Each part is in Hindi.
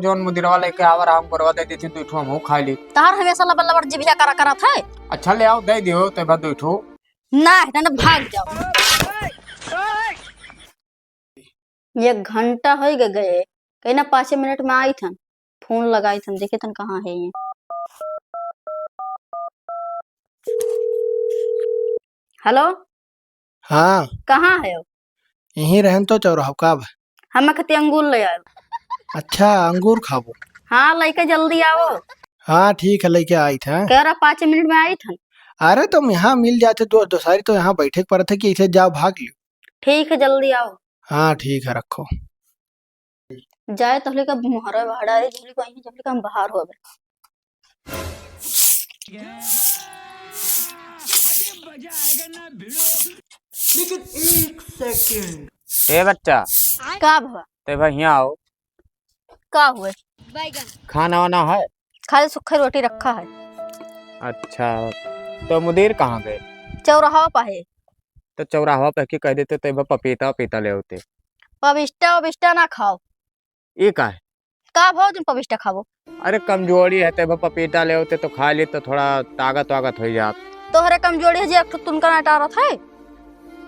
जोन मुदिरवा लेके आवर हम करवा दे थी दुठो हम खा ली। तार हमेशा लबल लबड़ जिभिया करा करा था। अच्छा ले आओ दे दियो ते बाद दुठो ना ना भाग जाओ। 1 घंटा हो गए कहीं ना 5 मिनट में आई थन फोन लगाई थन देखे थन कहाँ है ये। हेलो हाँ कहाँ है वो? यहीं रहन तो चौराहा कब। हम खती अंगूर ले आयो। अच्छा अंगूर खाबो। हाँ लेके जल्दी आओ। हाँ ठीक है लेके आई था। कह रहा 5 मिनट में आई थन। अरे तुम यहाँ मिल जाते दोस्त दोसारी तो यहाँ बैठे पर थे कि इसे जाओ भाग लियो। ठीक है जल्दी आओ। हाँ ठीक है रखो। जाए तो का मुहरा भाड़ा है झोली को यहीं जब हम बाहर हो गए। लेकिन 1 सेकंड ए बच्चा का भवा ते भाई यहाँ आओ। का हुए? खाना वाना है? खाली सूखी रोटी रखा है। अच्छा तो मुदीर कहाँ गए? चौराहा पा है। तो चौराहा पे कह देते ते पपीता पीता ले होते। पविष्टा ना खाओ। ये का है? का भाव तुम पविष्टा खाओ? अरे कमजोरी है ते पपीता ले होते तो खा ले तो थोड़ा ताकत वागत हो जात। तोहरे कमजोरी है जी तुमका नाटा रहा है।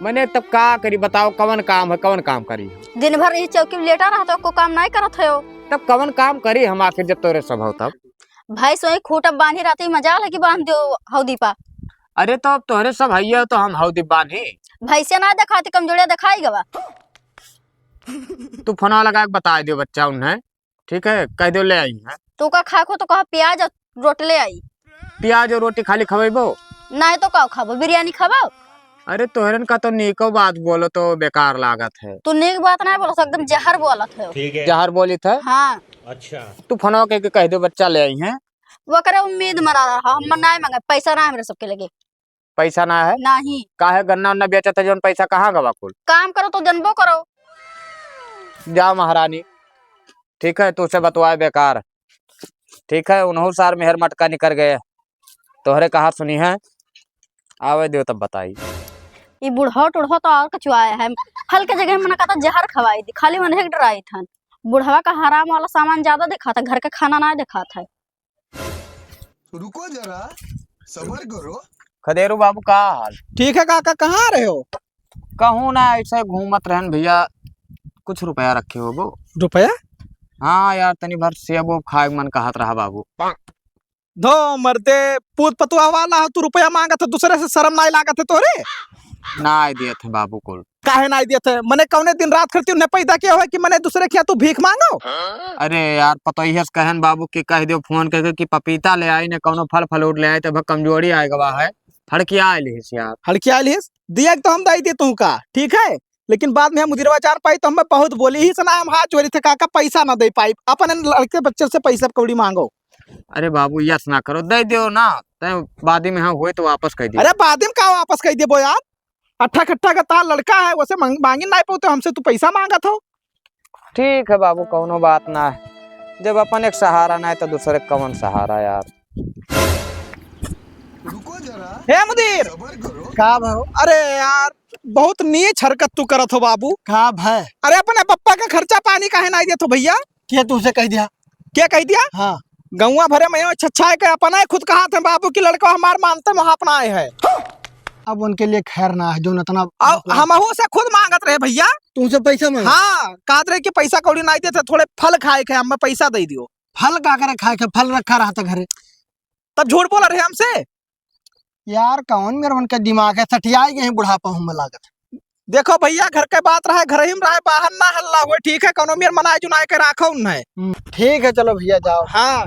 मैंने तब का करी बताओ कवन काम है कवन काम करी? दिन भर यही चौकी में लेटा रहा तो को काम नहीं करत है। तब कवन काम करी हम आखिर जब तोरे सब हो तब। भाई सोई खूटा बांधी रहती मजाल है कि बांध दो हौदी पा। अरे तो अब तोहरे सब है तो हम हौदी बांधी। भाई से ना दिखाती कमजोरिया दिखाई गवा। तू फोन लगा के बता दियो बच्चा उन्हें ठीक है कह दो ले आई है। तू का खाखो तो कहा प्याज और रोटी ले आई। प्याज और रोटी खाली खवेबो नहीं तो का खाबो बिरयानी खाबो। अरे तोहरन का तो नीको बात बोलो तो बेकार लागत है। तू नेक बात नहीं बोलो एकदम जहर बोलत है। जहर बोली था? हाँ अच्छा तू फोन के कह दो बच्चा ले आई है। वो करे उम्मीद मरा रहा हम नहीं मांगे पैसा ना मेरे सबके लगे। पैसा ना है? नहीं काहे गन्ना उन्ना बेचा था जोन पैसा कहाँ गवा कुल? काम करो तो जनबो करो। जा महारानी ठीक है तुझसे बतवाए बेकार ठीक है। उन्हों सार मेहर मटका निकल गए तोहरे कहा सुनी है आवे दियो तब बताई। ये बुढ़ा टुढ़ा तो और कचुआया है। फल के जगह मैंने कहा जहर खवाई थी खाली मन एक डराई था। बुढ़वा का हराम वाला सामान ज्यादा दिखा था घर का खाना ना दिखा था। रुको जरा सबर करो। खदेरू बाबू का हाल? ठीक है काका कहाँ रहे हो? कहूँ ना ऐसे घूमत रहन भैया कुछ रुपया रखे हो वो। रुपया? हाँ यार तनी भर सेब वो खाए मन कहत रहा बाबू। धो मरते पूत पतुआ वाला तू रुपया मांगा था दूसरे से शर्म नहीं लागत है तोरे? ना दिए थे बाबू को। काहे नहीं दिए थे? मैंने कौने दिन रात करती उन्हें पैदा किया हुआ कि मैंने दूसरे किया तू भीख मांगो? अरे यार पता ही है कहन बाबू की कह दो फोन करके कि पपीता ले आई ने कौनो फल फलूट ले आई तो कमजोरी आए गवा है हड़किया आए यार। हड़किया लिहिस दिया तो हम दाई दे तू का ठीक है लेकिन बाद में मुदिरवा चार पाई तो हमें बहुत बोली ही सना हम हाथ चोरी थे काका पैसा ना दे पाई अपन लड़के बच्चे से पैसा कौड़ी मांगो। अरे बाबू यस ना करो दे दो ना बाद में हाँ हुए तो वापस कर दियो। अरे बाद में का वापस कर दिए यार अट्ठा खट्ठा का तार लड़का है वैसे मांगी नहीं पाते हमसे तू पैसा मांगा था। ठीक है बाबू कौनो बात ना है जब अपन एक सहारा ना है तो दूसरे कौन सहारा यार। रुको जरा हे मुदीर सबर करो। का भाव? अरे यार बहुत नीच हरकत तू करत हो बाबू। का भाई? अरे अपने पप्पा का खर्चा पानी काहे नहीं दिया तो भैया? क्या तुझसे कह दिया? क्या कह दिया? हाँ गौवा भरे में छछाए के अपना खुद कहा थे बाबू की लड़का हमार मानते वहां अपना आए है। अब उनके लिए खैर ना है जो नतना हम से खुद मांगत रहे भैया तुमसे पैसा मांग। हाँ कहते रहे कि पैसा कौड़ी नहीं देते थोड़े फल खाए के हमें पैसा दे दियो। फल का करे खाए के फल रखा रहा था घरे तब झूठ बोला रहे हमसे। यार कौन मेरे मन का दिमाग है सठिया गए बुढ़ापा हम लागत। देखो भैया घर के बात रहे घर ही में रहे बाहर ना हल्ला हुए ठीक है कौनो मेर मनाए जुनाए के राखो उन्हें। ठीक है चलो भैया जाओ। हाँ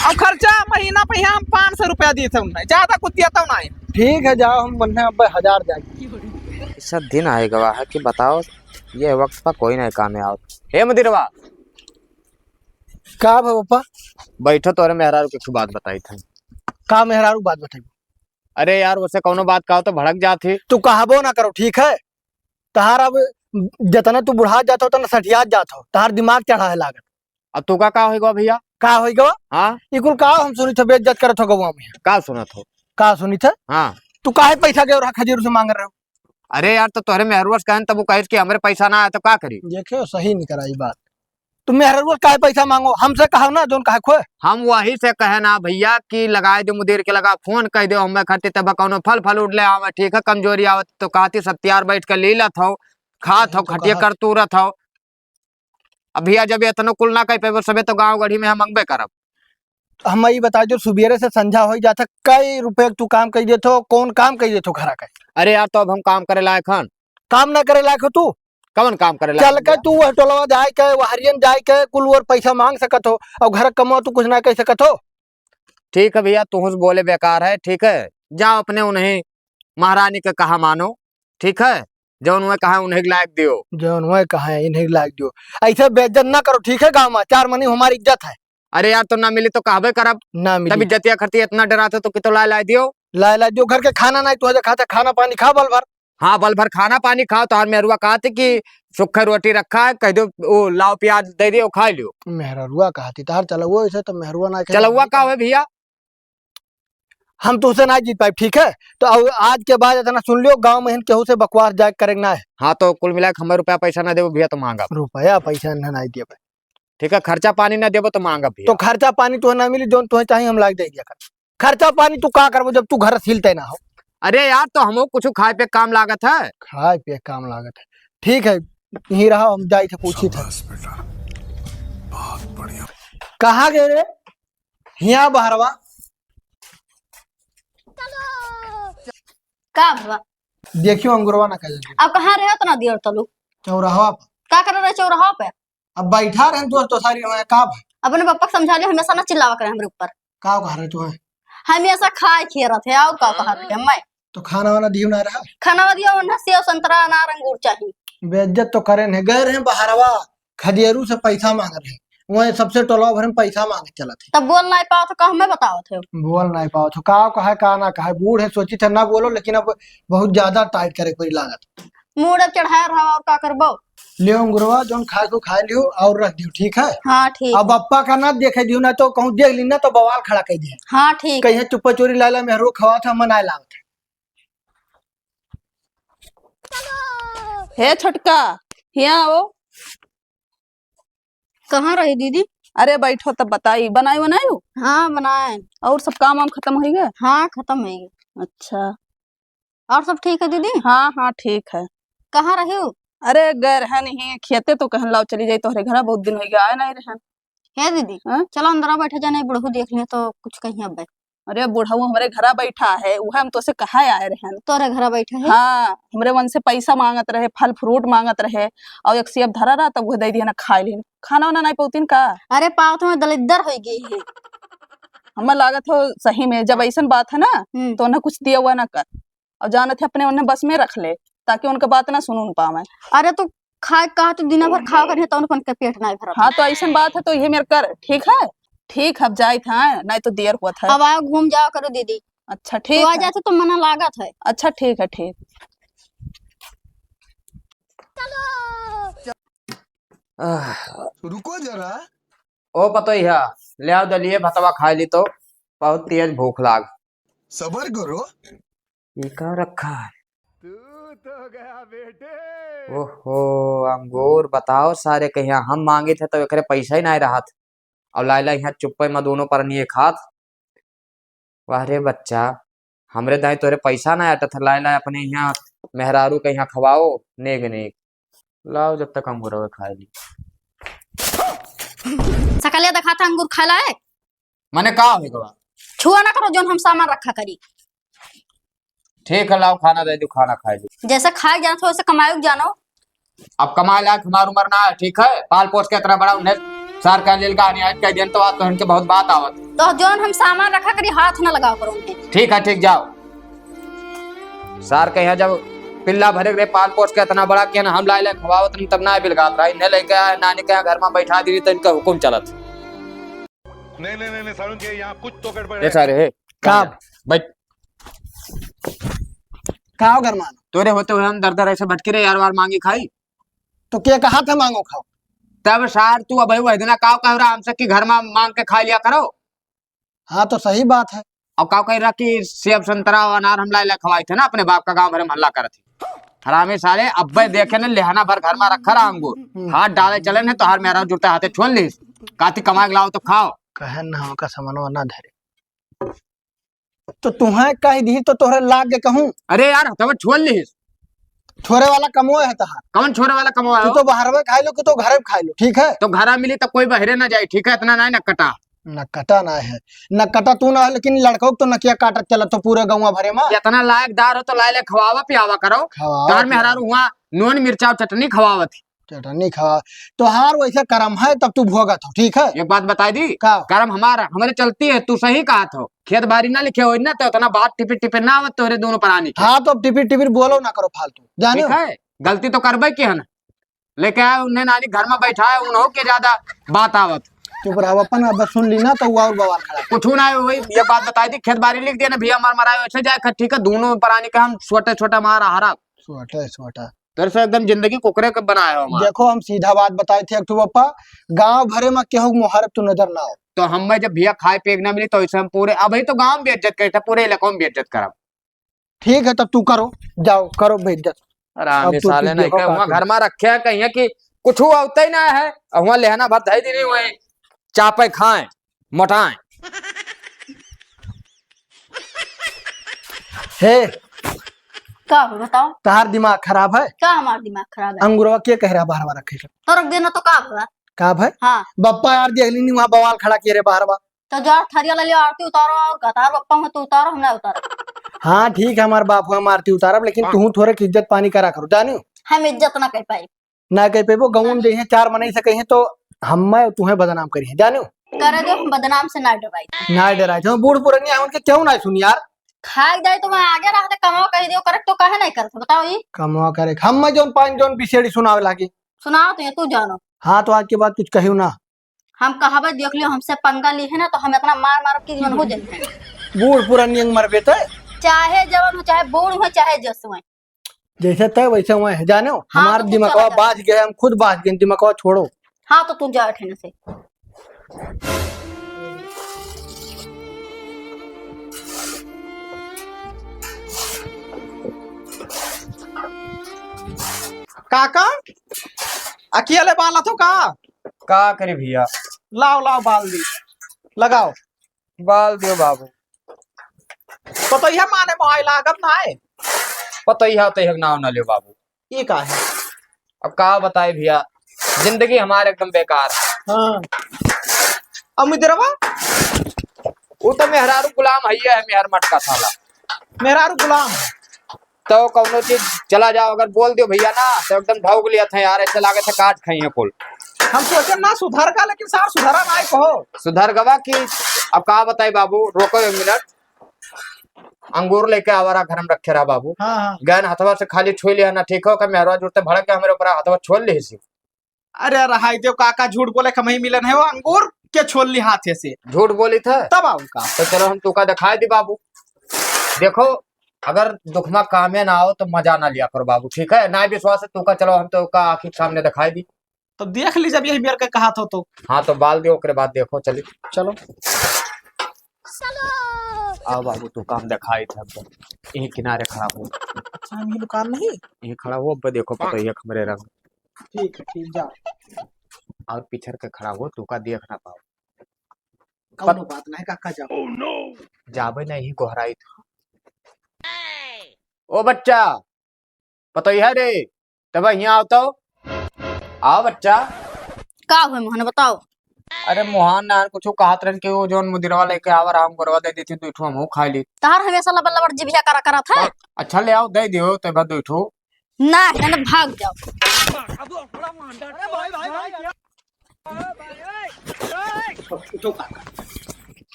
अब खर्चा महीना पे हम 500 रुपया दिए थे उन्हें ज्यादा कुछ दिया था उन्हें। ठीक है जाओ हम बन्ने 1000 जाएंगे। सब दिन आए गवा है कि बताओ ये वक्त पर कोई नहीं काम आओ। हे मुदिरवा का पापा बैठो तोरे मेहरारू की बात बताई था। का मेहरारू बात बताई? अरे यार उसे कौनो बात कहो तो भड़क जाती। तू कहबो ना करो ठीक है तहार अब जितना तू बुढ़ा जाता हो उतना सठिया जाता हो तहार दिमाग चढ़ा है लागत। अब तू का होगा भैया? का होगा? हाँ इकुल का हम सुनी थे बेइज्जत करत हो गवा में। का सुना था? का सुनी थे? हाँ तू काहे पैसा दे रहा खजीर से मांग रहे हो? अरे यार तो तोहरे मेहरुआ कहन तब वो कहे कि हमरे पैसा ना आए तो का करी? देखो सही नहीं कराई बात। तुम मेहररुआ काहे पैसा मांगो, हमसे कहो ना जोन काहे खोए। हम वही से कहे ना भैया कि लगाए दो मुदीर के लगा फोन कह दो हमें खाते तब कौनो फल फल उठ ले आवे ठीक है कमजोरी आवत तो कहती सब तैयार बैठ के लीलत हो खात हो तो खटिया कहा- कर तुरत हो। अब भैया जब इतनो कुल ना कह पे सबे तो गाँव गढ़ी में हम मंगबे करब। हम ये बता जो सुबेरे से संझा हो जाता कई रुपए तू काम कर देथो, कौन काम कर देथो घरा का? अरे यार तो अब हम काम करे लायक हन काम ना करे लायक हो तू? कौन काम करे चल लायक के तू वह टोलवा जाए के वह हरियन जाए के कुल और पैसा मांग सकत हो और घर कमा तू कुछ ना कह सकत हो। ठीक है भैया तू बोले बेकार है ठीक है जाओ अपने उन्हें महारानी का कहा मानो ठीक है जो उन्हें कहा उन्हें लायक दियो। जौन वह कहा है इन्हें लायक दो, ऐसे बेइज्जत ना करो ठीक है। गाँव में 4 मनी हमारी इज्जत है। अरे यार तो ना मिली तो कहबे करब ना तभी मिली जतिया खरती इतना डराते तो कितो ला दियो। ला ला जो घर के खाना नहीं तुझे खाता, खाना पानी खा बल भर। हाँ बल भर खाना पानी खाओ तो मेहरुआ कहते कि सूखा रोटी रखा है कह दो वो लाओ प्याज दे दियो खा लियो। मेहरुआ कहती तार चलो वो ऐसे तो मेहरुआ ना कहे। चलो हुआ का है भैया हम तो उसे ना जीत पाए ठीक है। तो आज के बाद इतना सुन लियो गांव में केहू से बकवास जाग करेंगे ना है। हाँ तो कुल मिला के हमें रुपया पैसा ना देवो भैया तो मांगा रुपया पैसा नहीं दिया पाए ठीक है खर्चा पानी ना देवो तो मांगा भैया। तो खर्चा पानी तो ना मिली जो तुम्हें चाहिए हम लाग दे दिया कर। खर्चा पानी तू का करबो जब तू घर हिलते ना हो। अरे यार तो हमको कुछ खाए पे काम लागत है। खाए पे काम लागत है ठीक है यही रहा हम जाए थे पूछी थे कहाँ गए रे यहाँ बहरवा का बा देखियो अंगुरवा ना कह अब कहाँ रहे तो ना दियर तलू चौराहा पर। का कर रहे चौराहा पे? अब बैठा रहे तो सारी का भाई अपने पापा को समझा लियो हमेशा ना चिल्लावा करे हमरे ऊपर। का कह रहे तू है हमेशा खाए खिए रहे और का कह रहे मैं तो खाना वाना दियो ना रहा। खाना दियो ना सेव संतरा अनार अंगूर चाहिए। बेइज्जत तो करे नहीं गए रहे बहरवा खदेरू से पैसा मांग रहे वही सबसे टोला भर में पैसा मांगे चला थे। तब बोल नहीं पाओ तो कह हमें बताओ थे। बोल नहीं पाओ तो का कहा ना कहा बूढ़ है सोची थे ना बोलो लेकिन अब बहुत ज्यादा टाइट करे कोई लागत मूड अब चढ़ाया रहा और का करबो। लियो अंगुरवा जोन खाए को खा लियो और रख दियो ठीक है। हाँ ठीक। अब अप्पा का ना देखे दियो ना तो कहूँ देख ली ना तो बवाल खड़ा कर दिया। हाँ ठीक। कहीं चुप्पा चोरी लाला मेहरो खवा था मनाए लाओ थे। हे छोटका यहाँ आओ। कहाँ रही दीदी? अरे बैठो तब बताई बनाई बनाई हाँ बनाए। और सब काम वाम खत्म हो गए? हाँ खत्म हो गई। अच्छा और सब ठीक है दीदी? हाँ हाँ ठीक है। कहाँ रही हो? अरे गए रहन ही खेते तो कहन लाओ चली जाई तोहरे घर बहुत दिन हो गया आए नहीं रहन। है दीदी हाँ? चलो अंदर बैठे जाने बुढ़ऊ देख लिया तो कुछ कहीं अब अरे बुढ़ऊ हमारे घर बैठा है वह हम तो से कहा आए रहन। तोरे घर बैठे है? हाँ हमरे मन से पैसा मांगत रहे फल फ्रूट मांगत रहे और एक सेब धरा रहा तब वह दे दिया ना खाए ली खाना वाना नहीं पौतीन का। अरे पाव तो दलिद्दर हो गई है। हमें लागत हो सही में जब ऐसा बात है ना तो उन्हें कुछ दिया हुआ ना कर और जाना थे अपने उन्हें बस में रख ले ताकि उनका बात ना सुन पावे। अरे तू खाए कहा तू दिन भर खाओ कर तो उनका पेट नहीं भरा। हाँ तो ऐसा बात है तो ये मेरे कर ठीक है। ठीक अब जाए था नहीं तो देर हुआ था। अब आओ घूम जाओ करो दीदी। अच्छा तू ठीक आ है। जाते तो मना लागत है। अच्छा ठीक है ठीक। रुको जरा। ओ पतो ही है ले आओ दलिए भतवा खा ली तो बहुत तेज भूख लाग। सबर करो। ये क्या रखा है? तू तो गया बेटे। ओहो अंगूर बताओ सारे कहीं हम मांगे थे तो एकरे पैसा ही नहीं रहा था और लाइला यहाँ चुप्पे में दोनों पर नहीं खात। वाह रे बच्चा हमरे दाई तोरे पैसा ना आटा था लाइला अपने यहाँ मेहरारू के यहाँ खवाओ नेग नेग लाओ जब तक अंगूर होवे खाए ली। सकलिया देखा था अंगूर खाला है मने का होगा छुआ ना करो जो हम सामान रखा करी। ठीक है लाओ खाना दे दो खाना खाए ली। जैसे खाए जानो तो वैसे कमाए जानो। अब कमाए लायक हमारी उम्र ना है ठीक है पाल पोस के इतना बड़ा उन्हें सार का लेल का नहीं कह दिन तो आज तो इनके बहुत बात आवत। तो जो हम सामान रखा करी हाथ ना लगाओ करो उन्हें। ठीक है ठीक जाओ सार के यहाँ जब पिल्ला भरे रे पाल पोस के इतना बड़ा किया ना हम लाए खवावत तब ना बिलगात रहा इन्हें लेके आए नानी के घर में बैठा दी तो इनका हुक्म चलत। नहीं सारुण के यहाँ कुछ तो गड़बड़ ये है। सारे है का बैठ का घर मान तोरे होते हुए हम दर दर ऐसे भटकी रहे यार वार मांगी खाई तो क्या कहा था मांगो खाओ। तब सार तू अब वही दिन काव कह रहा हमसे कि घर में मांग के खा लिया करो। हाँ तो सही बात है। और काव कह रहा कि सेब संतरा और अनार हम लाए खवाए थे ना अपने बाप का गांव भरे में हल्ला करत थी। हरामी साले अब्बे देखे ने लेहना भर घर में रखा रहा अंगूर हाथ डाले चले ने तो हर मेरा जुटा हाथे छोड़ ली काती कमा के लाओ तो खाओ कहन ना हमका समनवा ना धरे तो तुम्हें कह दी तो तोहरे लाग के कहूं अरे यार हथवा छोड़ ली छोरे वाला कमोए है तहार कौन छोरे वाला कमवा तू तो बाहर में खाई लो कि तो घर में खाई लो ठीक है तो घरा मिली तो कोई बहरे ना जाए ठीक है इतना नहीं न कटा न कटा ना है न कटा तू ना है लेकिन लड़कों तो नकिया काटत चला तो पूरे गाँव भरे में इतना लायकदार हो तो लाए खवावा पियावा करो घर में हरा हुआ नून मिर्चा और चटनी खवावत चटनी खा तो हार वैसे करम है तब तू भोगत हो ठीक है एक बात बताई दी का कर्म हमारा हमारे चलती है तू सही कहा था खेत बाड़ी ना लिखे हो ना तो इतना बात टिपे टिपे ना आवत तोरे दोनों प्राणी हाँ तो अब टिपिर टिपिर बोलो ना करो फालतू जाने ठीक है गलती तो करबे की है ना लेके आए उन्हें नानी घर में बैठा है उन्हों के ज्यादा बात आवत चुप रहो अपन अब सुन ली ना तो वो और बवाल खड़ा कुछ ना है वही ये बात बताई थी खेत बाड़ी लिख दिया ना भैया मार मराए वैसे जाए ठीक है दोनों प्राणी का हम छोटे छोटा मारा हरा छोटा छोटा तेरे से एकदम जिंदगी कुकरे का बनाया हो हमारा। देखो हम सीधा बात बताए थे अक्टूबर पा गांव भरे में केहू मुहारत तू नजर ना हो तो हमें जब भैया खाए पेग ना मिली तो इसे हम पूरे अब ही तो गांव में बेइज्जत करे थे पूरे इलाकों में बेइज्जत करब ठीक है तब तू करो जाओ करो बेइज्जत आराम अब तो साले तू नहीं देखो के वहां काटो। घर में रखे है कहीं कि कुछ होता ही ना है वहां लेहना भर दही दी नहीं हुए चापे खाएं मोटाएं हे का हो बताओ तहार दिमाग खराब है क्या हमारा दिमाग खराब है अंगूरवा के कह रहा बाहर रखे तो रख देना तो का हुआ का भाई हाँ बप्पा यार देखली नहीं वहाँ बवाल खड़ा किए रे बाहर तो जार थरिया ले लियो आरती उतारो गतार बप्पा में तो उतारो हम ना उतारो हाँ ठीक है हमारे बाप हुआ मारती उतारब लेकिन तू थोड़े की इज्जत पानी करा करो जानी हम इज्जत ना कर पाई ना कह पे वो गाँव में जइहे चार मनाई सके हैं तो हम तुम्हें बदनाम करिए जानो करे दो हम बदनाम से ना डराई ना डराए थे बूढ़ पुरानी उनके क्यों ना सुन यार खाए जाए तो मैं आगे रहते कमाओ कह दियो करेक्ट तो कहे नहीं करते बताओ ये कमा करे हम जोन पांच जोन पिछेड़ी सुनावे लागे सुनाओ तो ये तू जानो हाँ तो आज के बाद कुछ कहियो ना हम कहावत देख लियो हमसे पंगा ली है ना तो हम इतना मार मार के जीवन हो जाए बूढ़ पुरानी मरबे तो चाहे जवान हो चाहे बूढ़ हो चाहे जस हो जैसे तय वैसे हुए है जानो हाँ, हमारे तो तू दिमागवा चला जा। बाज गए हम खुद बाज गए दिमागवा छोड़ो हाँ तो तू जा ठेने से काका अकेले बाला तो का करे भैया लाओ लाओ बाल दी लगाओ बाल दियो बाबू तो यह माने मोबाइल लागत ना है पता ही है तो नाव न लियो बाबू ये का है अब का बताए भैया जिंदगी हमारे एकदम बेकार हाँ अमिद्रवा वो तो मेहरारू गुलाम है मेहर मटका साला मेरा गुलाम तो कौनो चीज चला जाओ अगर बोल दियो भैया ना तो एकदम भौग लिया था यार ऐसे लागे थे काट खाई है कुल हम सोचे ना सुधर का लेकिन सार सुधरा ना कहो सुधर गवा की अब का बताए बाबू रोको 1 मिनट अंगूर लेके आवारा घर में रखे रहा बाबू हाँ हाँ गैन हथवा से खाली छुई लिया ना ठीक हो का मेहरवा जुड़ते भड़क के हमारे ऊपर हथवा छोड़ ली सी अरे रहाई देव काका झूठ बोले कहीं मिलन है वो अंगूर के छोड़ ली हाथे से झूठ बोली था तब आऊ का तो चलो हम तुका दिखाई दी बाबू देखो अगर दुखमा कामे ना हो तो मजा ना लिया करो बाबू ठीक है ना विश्वास है तुका चलो हम तो का आखिर सामने दिखाई दी तो देख ली जब यही मेरे के कहा तो हाँ तो बाल दियो ओकरे बाद देखो चली चलो आओ बाबू तू काम दिखाई था यही किनारे खड़ा हो अच्छा हम ये दुकान नहीं यही खड़ा हो अब देखो पता ही है खमरे रंग ठीक है ठीक जा और पिछड़ के खड़ा हो तुका देख ना पाओ कौनो बात नहीं काका जाओ जाबे नहीं गोहराई था ओ बच्चा पता ही है रे तब यहाँ आओ तो आओ बच्चा का हुए मोहन बताओ अरे मोहन ना कुछ कहत रहन के वो जोन मुदिरवा लेके आवर हम गोरवा दे दी थी दुठो हम खा ली तार हमेशा लबड़ लबड़ जिभिया करा करा था अच्छा ले आओ दे दियो तो बाद दुठो ना है ना भाग जाओ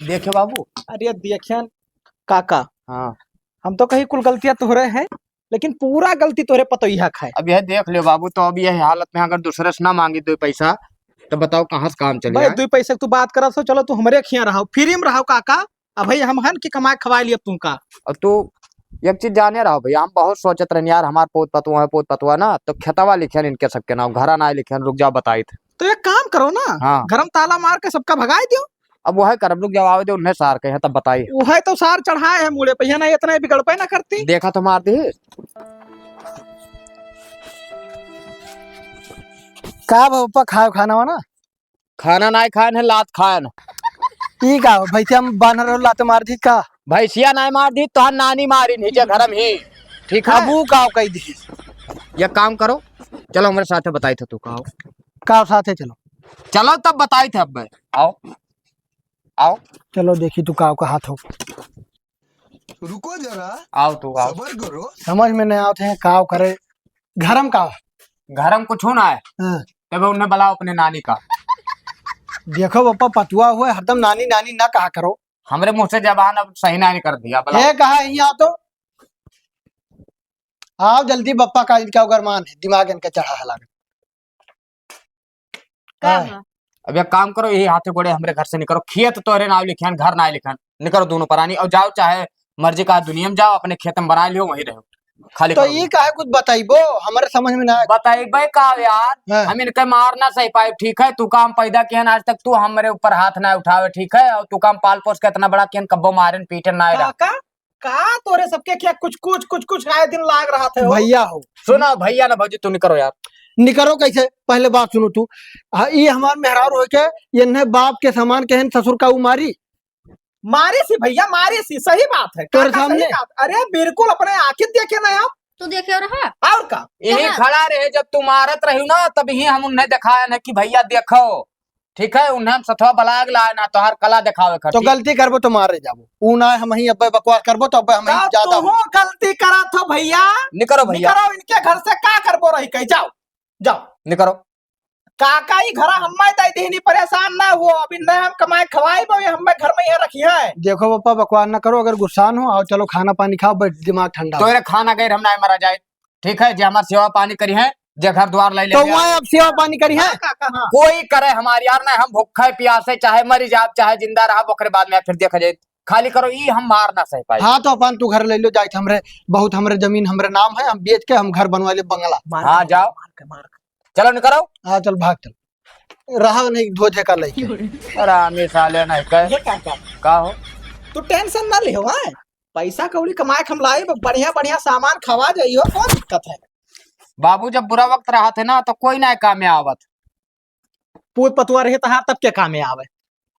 देखे बाबू अरे देखियन काका हाँ हम तो कहीं कुल गलतियां तोहरे हैं लेकिन पूरा गलती तोहरे पतोहिया खाए अब यह देख लियो बाबू तो अब यह हालत में अगर दूसरे से ना मांगी 2 पैसा तो बताओ कहाँ से काम भाई चलेगा 2 पैसे तू बात करा तो चलो तू हमारे खिया रहो फ्री में रहो काका अब भाई हम हन की कमाए खवाए लिए तुमका और तू एक चीज जाने रहो भैया हम बहुत सोचत रहन यार हमार पोत पतुआ ना तो खेतवा लिखे इनके सबके नाम घरा ना लिखे रुक जाओ बताई थे तो एक काम करो ना हाँ गरम ताला मार के सबका भगाई दियो अब वह करब रुक जाओ आवे दे उन्हें सार कहे तब बताइए वो है तो सार चढ़ाए है मुड़े पहिया ना इतना बिगड़ पे ना करती देखा तो मार दी का पप्पा खाओ खाना वाना खाना नहीं खान है लात खान। ई का भैया हम बानर और लात मार दी का भैंसिया नहीं मार दी तो नानी मारी नीचे घर में ही। ठीक है अबू का कह दी ये काम करो, चलो हमारे साथ बताई थे तू कहो। का साथे चलो चलो तब बताई थे। अब आओ आओ चलो देखी तू का हाथ हो रुको जरा, आओ तू आओ। सबर करो। समझ में नहीं आते हैं का करे घरम का घर में कुछ होना है हाँ। तब उन्हें बुलाओ अपने नानी का। देखो पप्पा पतुआ हुए हरदम नानी नानी ना कहा करो। हमरे मुंह से जबान अब सही नहीं कर दिया। बुलाओ। ये कहा यहाँ तो आओ जल्दी पप्पा का इनका गरमान है दिमाग इनका चढ़ा है लागत। का हाँ। हुआ? अब एक काम करो, यही हाथे गोड़े हमरे घर से निकलो। खेत तोरे नाम लिखन घर ना लिखन, निकलो दोनों परानी और जाओ, चाहे मर्जी का दुनिया में जाओ, अपने खेत में बना लियो वहीं रहो खाली। तो ये काहे कुछ बताइबो हमारे समझ में ना आए। बताइबे का यार, हाँ। हम इनके मार ना सही पाए। ठीक है तू काम पैदा किया आज तक, तू हमारे ऊपर हाथ ना उठावे। ठीक है, और तू काम पाल पोस के इतना बड़ा किया, कब्बो मारे पीटे ना आएगा। काका का तोरे सबके क्या कुछ आए दिन लाग रहा था भैया हो सुनो भैया ना भौजी, तू नहीं करो यार। निकरो कैसे पहले बात सुनो तू। ये हमार मेहरार हो के ये न बाप के समान कहन ससुर का उमारी मारे सी भैया, मारे सी, सही बात है तोरे काका, सामने? सही बात। अरे बिल्कुल अपने आंखें देखे ना आप। तू देखे रहा और का यही कहाँ? खड़ा रहे जब तू मारत रही ना, तभी हम उन्हें दिखाया ना कि भैया देखो। ठीक है, उन्हें हम सथवा बलाग लाए ना तो हर कला दिखावे तो खर्ची। गलती करबो तो मारे जाबो ऊ ना हम ही अब बकवास करबो तो अब हम ही ज्यादा तू गलती करा था भैया। निकरो भैया, निकरो इनके घर से का करबो रही कही, जाओ जाओ। निकरो। काका ही घर हम्मा दे देनी, परेशान ना हो। अभी न हम कमाए खवाए हमें घर में ही रखी है। देखो पप्पा बकवास ना करो, अगर गुस्सा हो आओ चलो खाना पानी खाओ, बैठ दिमाग ठंडा हो। तो खाना गैर हम ना मरा जाए। ठीक है, जो हमारी सेवा पानी करी है, जो घर द्वार ले तो ले वहाँ अब सेवा पानी करी है। काका हाँ कोई करे हमारी यार ना, हम भूखे प्यासे चाहे मरी जाए चाहे जिंदा रहा, ओकरे बाद में फिर देखा जाए। खाली करो ये हम मार ना सह पाए। हाँ तो अपन तू घर ले लो जाए, हमरे बहुत हमरे जमीन हमरे नाम है, हम बेच के हम घर बनवा ले बंगला। हाँ जाओ, चलो निकलो। हाँ चल भाग चल, रहा नहीं धोधे का लेके। आरामी साले नहीं कहे ये काका का हो। तू टेंशन ना लियो है, पैसा कौड़ी कमाए हम लाए, बढ़िया बढ़िया सामान खवा जाइयो, कौन दिक्कत है। बाबू जब बुरा वक्त रहा थे ना तो कोई ना काम में आवत। पूत पतुआ रहे तहार तब क्या काम में आवे।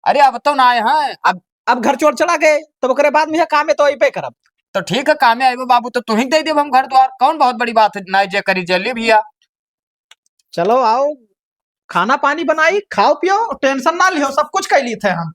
अरे अब तो ना आए हैं। अब घर छोड़ चला गए तब ओकरे बाद में काम में तो अबे करब। तो ठीक है, काम में आए बाबू तो तू ही दे देब हम घर द्वार, कौन बहुत बड़ी बात है। ना जे करी जल्दी भैया। चलो आओ, खाना पानी बनाई, खाओ पियो, टेंशन ना लियो, सब कुछ कर ली थे हम।